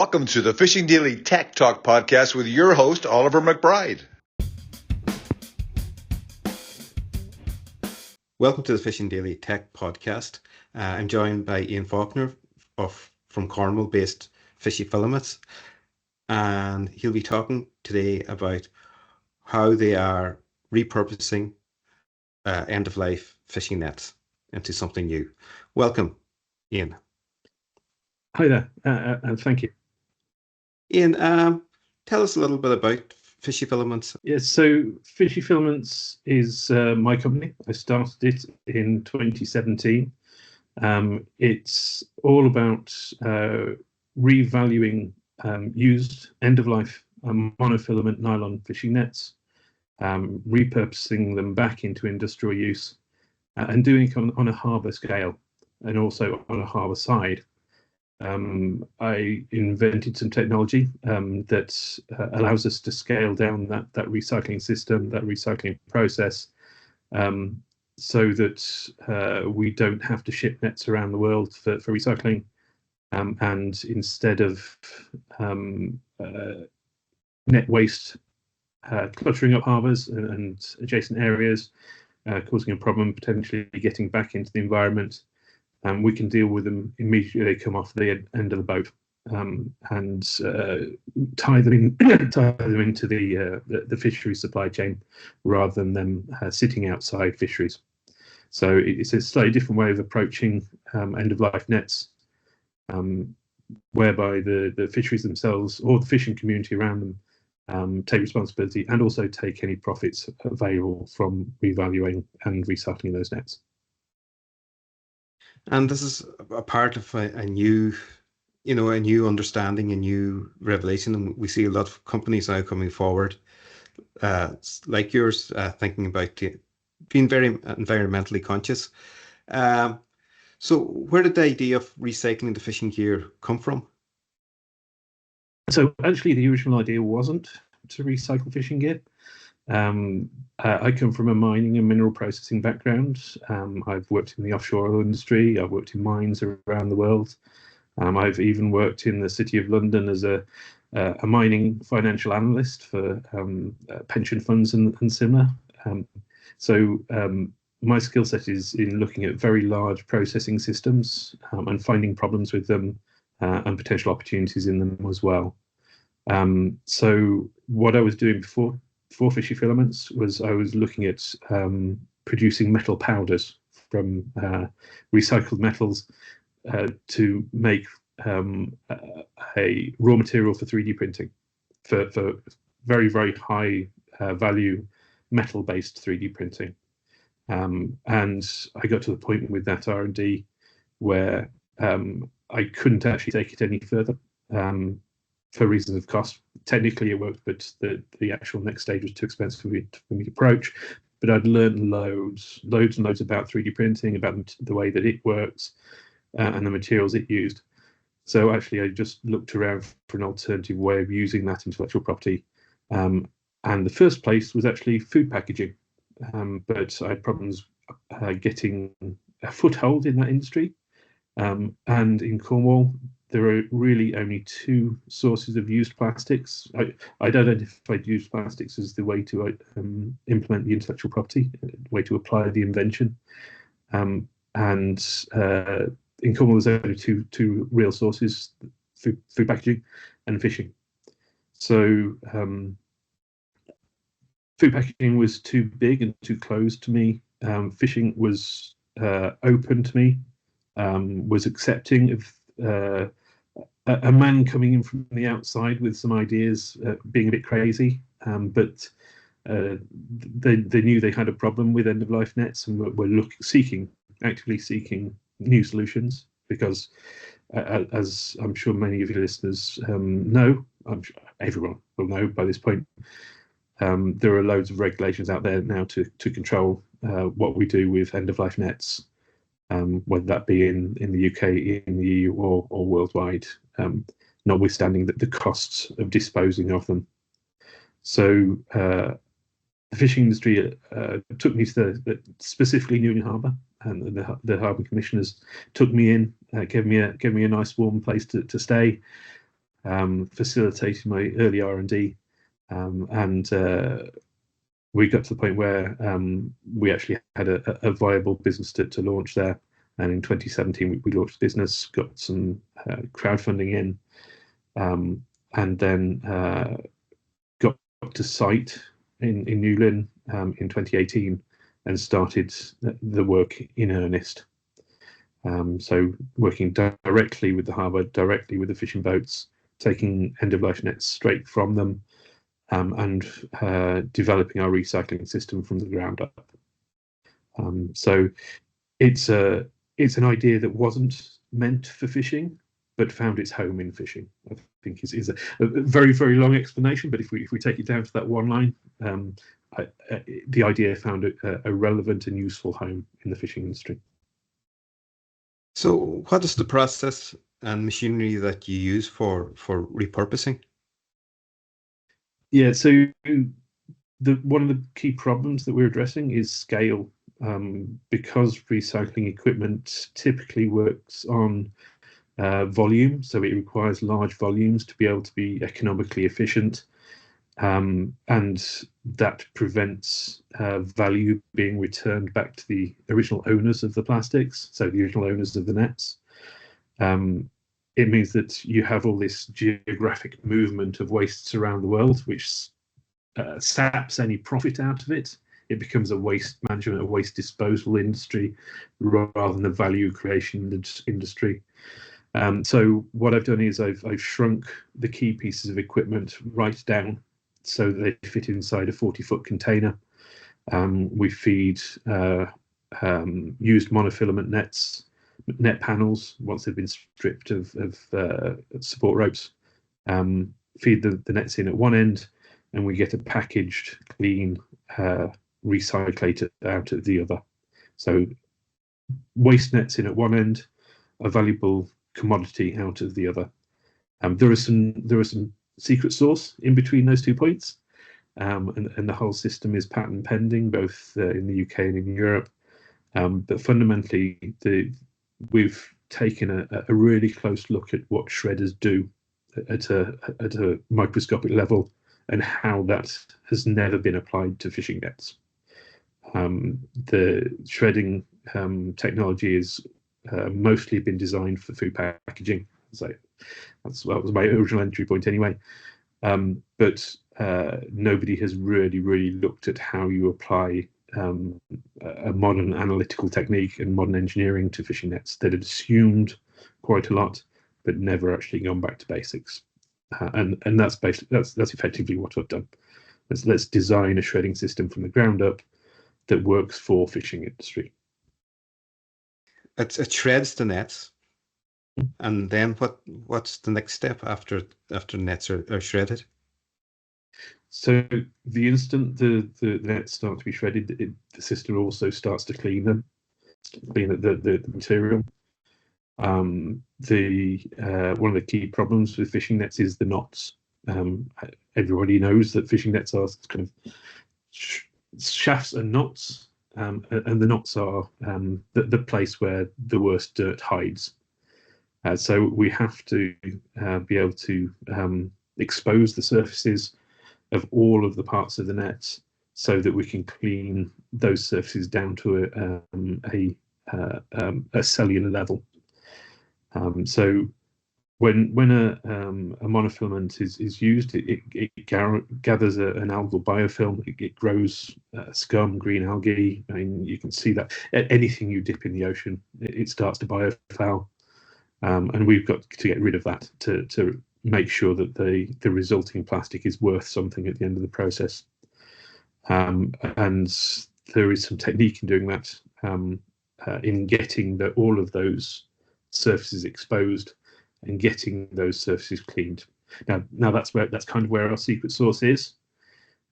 Welcome to the Fishing Daily Tech Talk podcast with your host, Oliver McBride. Welcome to the Fishing Daily Tech podcast. I'm joined by Ian Falconer from Cornwall-based Fishy Filaments, and he'll be talking today about how they are repurposing end-of-life fishing nets into something new. Welcome, Ian. Hi there, and thank you. Ian, tell us a little bit about Fishy Filaments. Yes, so Fishy Filaments is my company. I started it in 2017. It's all about revaluing used end-of-life monofilament nylon fishing nets, repurposing them back into industrial use, and doing it on a harbour scale and also on a harbour side. I invented some technology that allows us to scale down that recycling system, that recycling process, so that we don't have to ship nets around the world for recycling. And instead of net waste cluttering up harbours and adjacent areas, causing a problem, potentially getting back into the environment, we can deal with them immediately they come off the end of the boat, and tie them into the fishery supply chain rather than them sitting outside fisheries. So it's a slightly different way of approaching end-of-life nets, whereby the fisheries themselves or the fishing community around them take responsibility and also take any profits available from revaluing and recycling those nets. And this is a part of a new understanding, a new revelation. And we see a lot of companies now coming forward, like yours, thinking about being very environmentally conscious. So where did the idea of recycling the fishing gear come from? So actually, the original idea wasn't to recycle fishing gear. I come from a mining and mineral processing background. I've worked in the offshore oil industry. I've worked in mines around the world. I've even worked in the City of London as a mining financial analyst for pension funds and similar. So my skill set is in looking at very large processing systems and finding problems with them and potential opportunities in them as well. So what I was doing before Fishy Filaments was I was looking at producing metal powders from recycled metals to make a raw material for 3D printing for very, very high value metal-based 3D printing. And I got to the point with that R&D where I couldn't actually take it any further. For reasons of cost. Technically it worked, but the actual next stage was too expensive for me to approach. But I'd learned loads and loads about 3D printing, about the way that it works, and the materials it used. So actually I just looked around for an alternative way of using that intellectual property. And the first place was actually food packaging. But I had problems getting a foothold in that industry. And in Cornwall, there are really only two sources of used plastics. I'd identified used plastics as the way to implement the intellectual property, the way to apply the invention. And in Cornwall, there's only two real sources: food packaging and fishing. So food packaging was too big and too closed to me. Fishing was open to me, was accepting of a man coming in from the outside with some ideas, being a bit crazy, but they knew they had a problem with end-of-life nets and were actively seeking new solutions, because as I'm sure many of your listeners know, I'm sure everyone will know by this point, there are loads of regulations out there now to control what we do with end-of-life nets. Whether that be in the UK, in the EU, or worldwide, notwithstanding the costs of disposing of them. So the fishing industry took me to specifically Newton Harbour, and the harbour commissioners took me in, gave me a nice warm place to stay, facilitated my early R&D, and we got to the point where we actually had a viable business to launch there. And in 2017, we launched the business, got some crowdfunding in, and then got to site in Newlyn in 2018 and started the work in earnest. So working directly with the harbour, directly with the fishing boats, taking end-of-life nets straight from them, and developing our recycling system from the ground up. So it's an idea that wasn't meant for fishing, but found its home in fishing. I think is a very, very long explanation, but if we take it down to that one line, the idea found a relevant and useful home in the fishing industry. So what is the process and machinery that you use for repurposing? Yeah, so one of the key problems that we're addressing is scale, because recycling equipment typically works on volume, so it requires large volumes to be able to be economically efficient, and that prevents value being returned back to the original owners of the plastics, so the original owners of the nets. It means that you have all this geographic movement of wastes around the world, which saps any profit out of it. It becomes a waste management, a waste disposal industry, rather than a value creation industry. So what I've done is I've shrunk the key pieces of equipment right down so that they fit inside a 40-foot container. We feed used monofilament nets, net panels, once they've been stripped of support ropes, feed the nets in at one end, and we get a packaged, clean, recyclate out at the other. So waste nets in at one end, a valuable commodity out of the other. There are some secret sauce in between those 2 points, and the whole system is patent pending, both in the UK and in Europe. But fundamentally, we've taken a really close look at what shredders do at a microscopic level, and how that has never been applied to fishing nets. The shredding technology is mostly been designed for food packaging. So that was my original entry point anyway. But nobody has really looked at how you apply a modern analytical technique and modern engineering to fishing nets. That had assumed quite a lot, but never actually gone back to basics. And that's basically that's effectively what I've done. Let's design a shredding system from the ground up that works for fishing industry. It shreds the nets, and then what's the next step after nets are shredded? So the instant the nets start to be shredded, the system also starts to clean them, clean the material. One of the key problems with fishing nets is the knots. Everybody knows that fishing nets are kind of shafts and knots, and the knots are the place where the worst dirt hides. So we have to be able to expose the surfaces of all of the parts of the nets so that we can clean those surfaces down to a cellular level. So when a monofilament is used, it gathers an algal biofilm. It grows scum, green algae. I mean, you can see that anything you dip in the ocean, it starts to biofoul. And we've got to get rid of that to make sure that the resulting plastic is worth something at the end of the process. And there is some technique in doing that, in getting all of those surfaces exposed and getting those surfaces cleaned. Now that's kind of where our secret sauce is.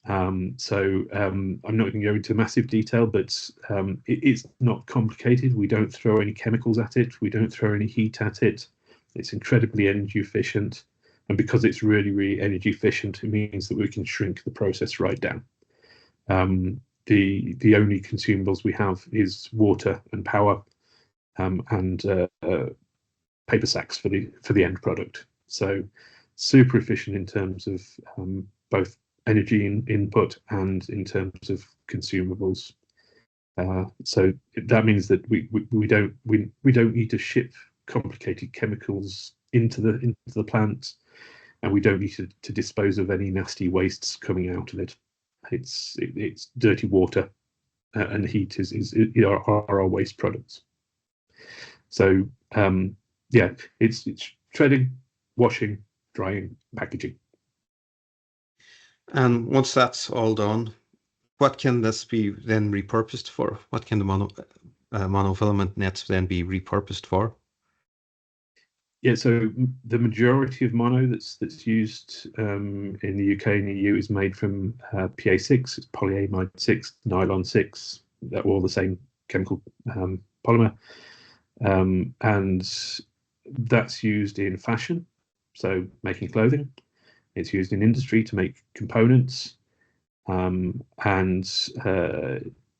I'm not going to go into massive detail, but it's not complicated. We don't throw any chemicals at it. We don't throw any heat at it. It's incredibly energy efficient. And because it's really energy efficient, it means that we can shrink the process right down. The only consumables we have is water and power, and paper sacks for the end product. So super efficient in terms of both energy input and in terms of consumables. So that means that we don't need to ship complicated chemicals into the plant, and we don't need to dispose of any nasty wastes coming out of it. It's dirty water, and heat are our waste products. So yeah, it's shredding, washing, drying, packaging. And once that's all done, what can this be then repurposed for? What can the monofilament nets then be repurposed for? Yeah, so the majority of mono that's used in the UK and EU is made from PA6, it's polyamide 6, nylon 6. They're all the same chemical polymer, and that's used in fashion, so making clothing. It's used in industry to make components, and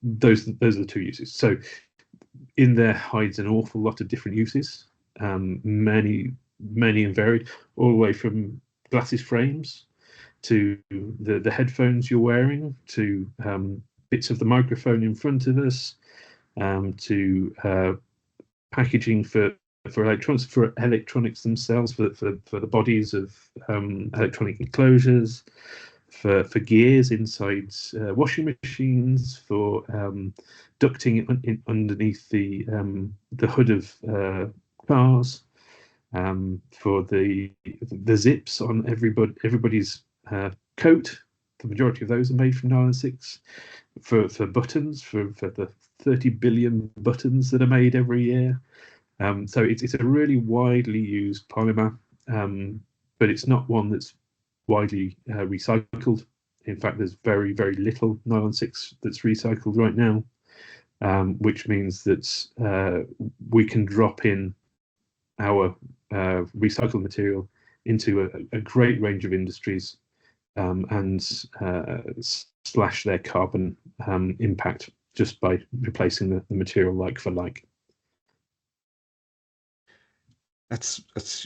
those are the two uses. So in there hides an awful lot of different uses, many and varied, all the way from glasses frames to the headphones you're wearing, to bits of the microphone in front of us, to packaging for electronics themselves, for the bodies of electronic enclosures, for gears inside washing machines, for ducting underneath the hood of cars, for the zips on everybody's coat. The majority of those are made from nylon 6. For buttons, for the 30 billion buttons that are made every year. So it's a really widely used polymer, but it's not one that's widely recycled. In fact, there's very, very little nylon 6 that's recycled right now, which means that we can drop in our recycled material into a great range of industries, and slash their carbon impact just by replacing the material like for like. That's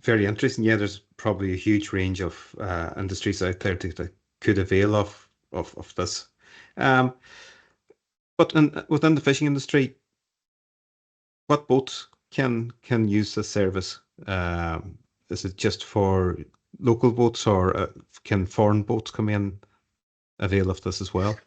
very interesting. Yeah, there's probably a huge range of industries out there that could avail of this. But within the fishing industry, what boats can use this service? Is it just for local boats, or can foreign boats come in, avail of this as well?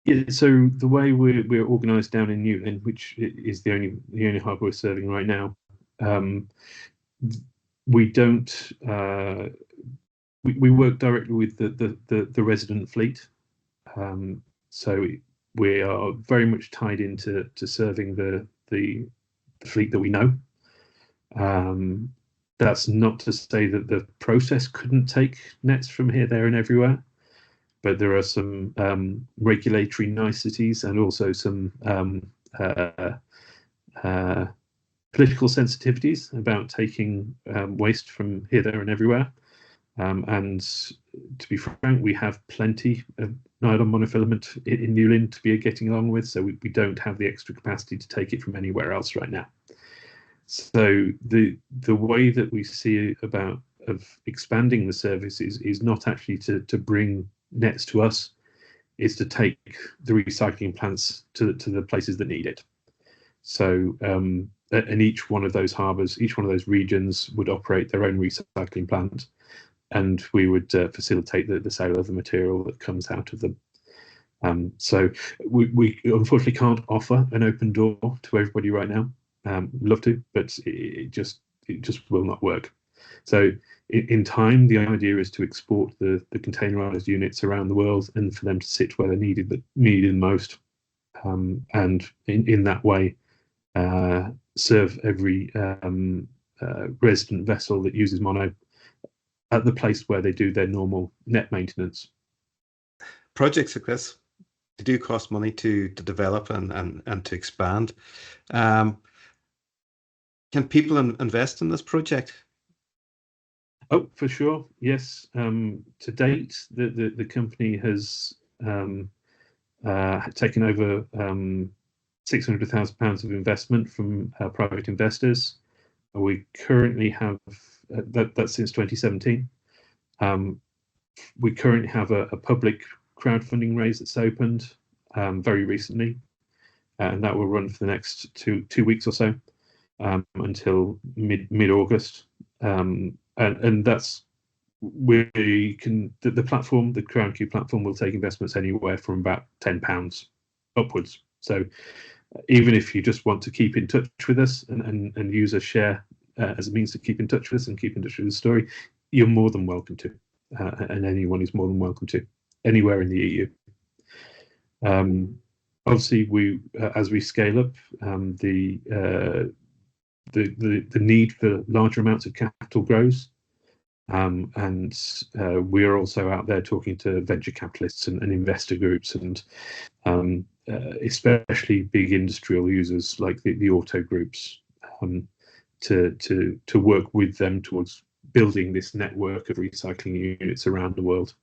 Yeah, so the way we're organised down in Newlyn, which is the only harbour we're serving right now, we don't we work directly with the resident fleet, so we are very much tied into serving the fleet that we know. That's not to say that the process couldn't take nets from here, there, and everywhere, but there are some regulatory niceties and also some political sensitivities about taking waste from here, there, and everywhere. And to be frank, we have plenty of nylon monofilament in Newlyn to be getting along with, so we don't have the extra capacity to take it from anywhere else right now. So the way that we see of expanding the service is not actually to bring nets to us, is to take the recycling plants to the places that need it. So and each one of those harbours, each one of those regions would operate their own recycling plant, and we would facilitate the sale of the material that comes out of them. So we unfortunately can't offer an open door to everybody right now. Love to, but it just will not work. So in time, the idea is to export the containerized units around the world, and for them to sit where they're needed most, and in that way serve every resident vessel that uses mono at the place where they do their normal net maintenance. Projects like this, they do cost money to develop and to expand. Can people invest in this project? Oh, for sure, yes. To date, the company has taken over £600,000 of investment from private investors. We currently have that's since 2017. We currently have a public crowdfunding raise that's opened very recently, and that will run for the next two weeks or so until mid-August. And that's the platform, the CrowdCube platform, will take investments anywhere from about £10 upwards. So even if you just want to keep in touch with us and use a share as a means to keep in touch with us and keep in touch with the story, you're more than welcome to, and anyone is more than welcome to, anywhere in the EU. Obviously, as we scale up, the need for larger amounts of capital grows, and we're also out there talking to venture capitalists and investor groups, and especially big industrial users like the auto groups, to work with them towards building this network of recycling units around the world.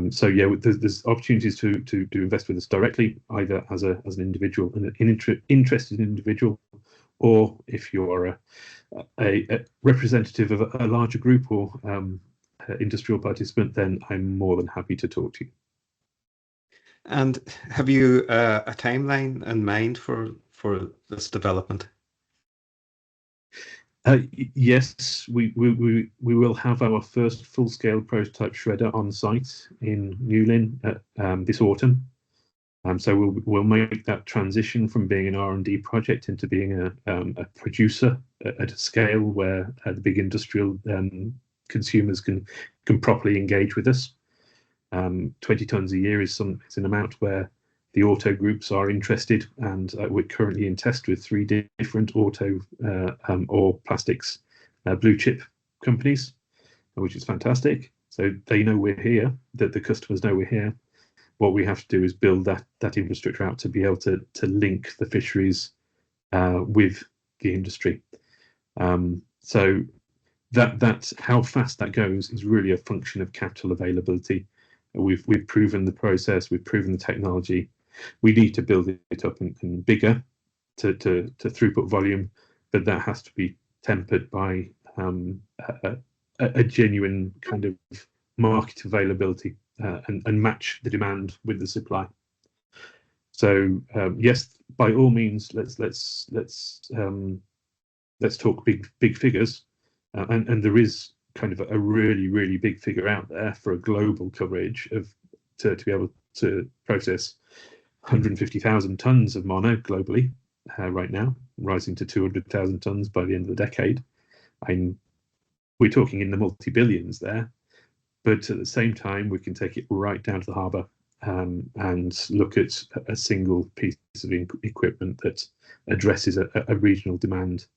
So yeah, there's opportunities to invest with us directly, either as an individual, an interested individual, or if you're a representative of a larger group or industrial participant, then I'm more than happy to talk to you. And have you a timeline in mind for this development? Yes, we will have our first full-scale prototype shredder on site in Newlyn this autumn. So we'll make that transition from being an R&D project into being a producer at a scale where the big industrial consumers can properly engage with us. 20 tons a year is an amount where the auto groups are interested, and we're currently in test with 3 different auto or plastics blue chip companies, which is fantastic. So they know we're here, that the customers know we're here. What we have to do is build that infrastructure out to be able to link the fisheries with the industry. So that's how fast that goes is really a function of capital availability. We've proven the process, we've proven the technology. We need to build it up and bigger to throughput volume, but that has to be tempered by a genuine kind of market availability and match the demand with the supply. So yes, by all means, let's talk big figures, and there is kind of a really big figure out there for a global coverage to be able to process 150,000 tons of mono globally right now, rising to 200,000 tons by the end of the decade. We're talking in the multi-billions there, but at the same time, we can take it right down to the harbour and look at a single piece of equipment that addresses a regional demand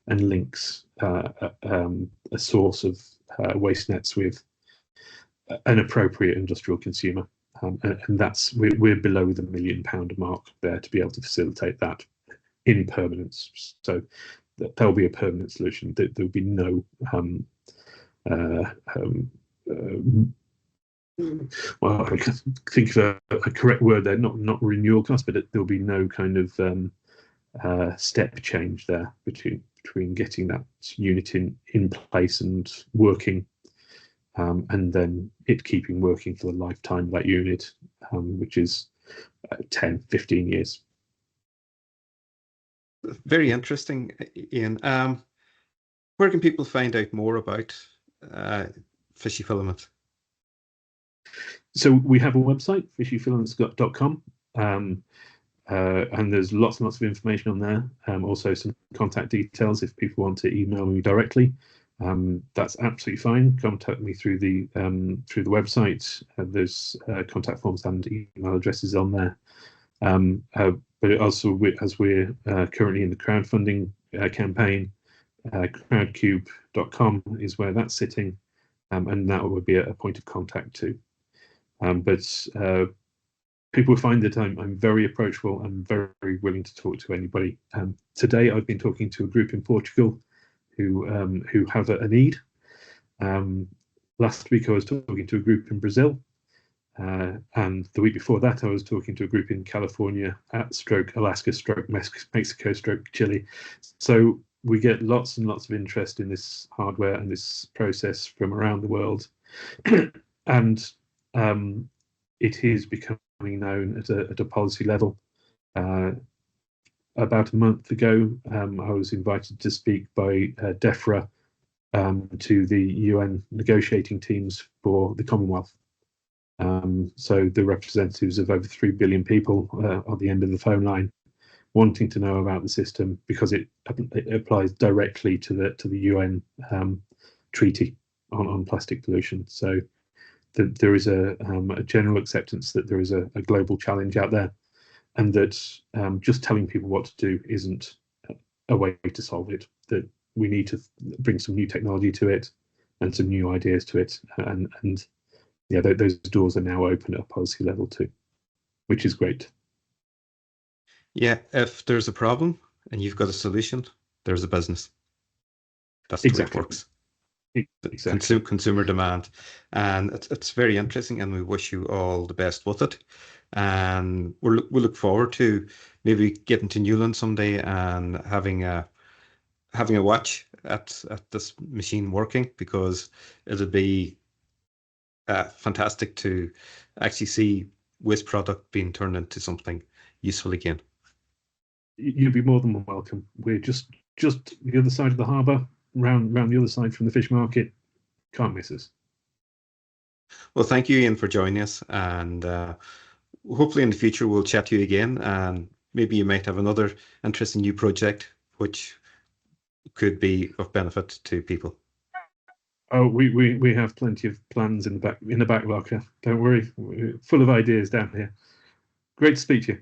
and links a source of waste nets with an appropriate industrial consumer. And that's we're below the £1 million mark there to be able to facilitate that in permanence. So there'll be a permanent solution. There'll be no well, I can think of a correct word there, not renewal cost, but there'll be no kind of step change there between getting that unit in place and working, and then it keeping working for the lifetime of that unit, which is 10, 15 years. Very interesting, Ian. Where can people find out more about Fishy Filament? So we have a website, fishyfilaments.com, and there's lots and lots of information on there. Also some contact details if people want to email me directly. That's absolutely fine. Contact me through the website. There's contact forms and email addresses on there. But also, as we're currently in the crowdfunding campaign, crowdcube.com is where that's sitting, and that would be a point of contact too. But people find that I'm very approachable and very willing to talk to anybody. Today, I've been talking to a group in Portugal who have a need. Last week, I was talking to a group in Brazil. And the week before that, I was talking to a group in California, / Alaska, / Mexico, / Chile. So we get lots and lots of interest in this hardware and this process from around the world, and it is becoming known at a policy level. About a month ago, I was invited to speak by DEFRA to the UN negotiating teams for the Commonwealth. So the representatives of over 3 billion people on the end of the phone line, wanting to know about the system because it applies directly to the UN treaty on plastic pollution. So there is a general acceptance that there is a global challenge out there, and that just telling people what to do isn't a way to solve it. That we need to bring some new technology to it and some new ideas to it, and yeah, those doors are now open at a policy level too, which is great. Yeah, if there's a problem and you've got a solution, there's a business. That's the way it works. Exactly. Consumer demand, and it's very interesting, and we wish you all the best with it. And we look forward to maybe getting to Newland someday and having a watch at this machine working, because it'll be fantastic to actually see waste product being turned into something useful again. You'd be more than welcome. We're just the other side of the harbour, round the other side from the fish market. Can't miss us. Well, thank you, Ian, for joining us, and hopefully in the future we'll chat to you again, and maybe you might have another interesting new project which could be of benefit to people. Oh, we have plenty of plans in the back locker. Don't worry, we're full of ideas down here. Great to speak to you.